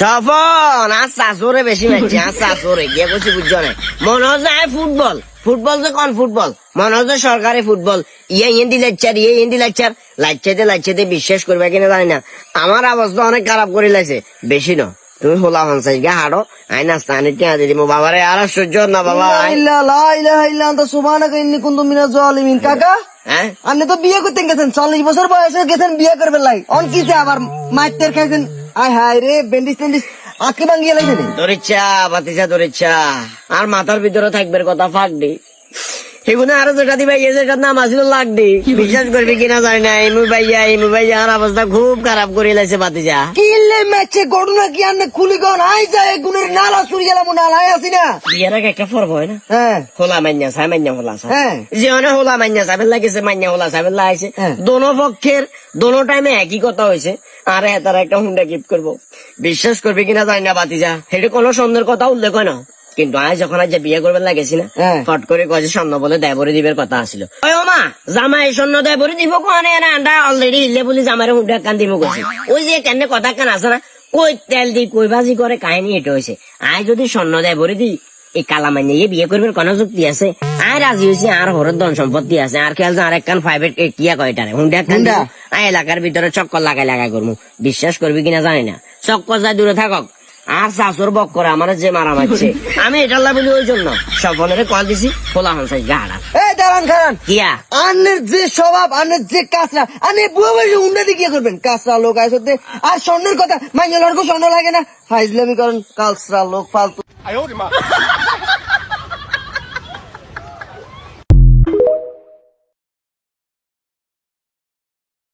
সফন আর শাশুড়ে বেশি মারছে, আর শাশুড়ে গিয়ে বসে বুঝছো না, মনে হচ্ছে ফুটবল ফুটবল যে কোন ফুটবল, মনে হচ্ছে সরকারি football. Hindi lecture Hindi lecture লাইচাইতে বিশ্বাস করবে কিনা জানি না, আমার অবস্থা অনেক খারাপ করে লাগছে। বেশি না, তুমি হোলা হনসাই গা হাড়ো, আই নাস্তা আনি টিয়া দিয়ে দিব বাবারে, আর সহ্য না বাবা। কাকা আপনি তো বিয়ে করতে গেছেন, 40 বছর বয়সে গেছেন বিয়ে করবে লাই, অন কিসে আবার মাইতের খাইছেন? আয় হায় রে, বেন্ডিস টেন্ডিস আঁকি ভাঙ্গিয়ে লাগছে। ধরিচ্ছা বাতিচা ধরিচ্ছা, আর মাথার ভিতরে থাকবে কথা ফাঁকডি, এগুলো আরো যেটা দিবা যেটার নাম আসলে লাগডি। বিশ্বাস করবি কিনা জানি না, এমু ভাইয়া আর অবস্থা খুব খারাপ করে লাগছে বাতিজা। কিলে ম্যাচে ঘটনা কি আপনি খুলি কোন আই যায় গুণের নালা চুরি গেলাম, নালায় আসি না বিয়ের আগে একটা পর্ব হয় না, হ্যাঁ হোলা মান্যা সাই মান্যা হোলা সাই, হ্যাঁ যেখানে হোলা মান্যা সাবেল লাগেছে মান্যা হোলা সাবেল লাগছে, দোনো পক্ষের দোনো টাইমে একই কথা হয়েছে। আর তারা একটা হুন্ডা গিফট করবো, বিশ্বাস করবি কিনা জানি না বাতিজা, সেটা কোনো সুন্দর কথা উল্লেখ হয় না। কিন্তু আজ যখন আজ বিয়ে করবে লাগেছি না, ফট করে কয়ে স্বর্ণ বলে দেবরে দিবের কথা আসছিল। ওই মা জামাই স্বর্ণ দেবরে দিব কোনে না, আন্ডা অলরেডি হিলে বলি জামারে হুন্ডা কান দিব গেছি। ওই যে কেন কথা কান আছে না, কই তেল দি কই ভাজি করে কাহিনী এটা হয়েছে। আয় যদি স্বর্ণ দেবরে দি এই কালা মাইনে বিয়ে করবেন কোন যুক্তি আছে? আর রাজি হয়েছে, আর হরের ধন সম্পত্তি আছে, আর খেয়াল আর একখান প্রাইভেট কিয়া কয়টারে হুন্ডা কান এলাকার ভিতরে চক্কর লাগাই করবো। বিশ্বাস করবি কিনা জানি না, চক্কর যায় দূরে থাকক, আর শাশুর বক করে আমার যে মারা মারছে, আমি এটা বলি ওই জন্য স্বপনের কল দিছি খোলা হনসাই গাড়া। এই দাঁড়ান খারান কিয়া আনের যে স্বভাব, আনের যে কাঁচরা, আনে বুয়া বয়সে উন্নতি কি করবেন? কাঁচরা লোক আসতে আর স্বর্ণের কথা মাইনে লড়কো স্বর্ণ লাগে না, ফাইজলামি করেন কাঁচরা লোক ফালতু।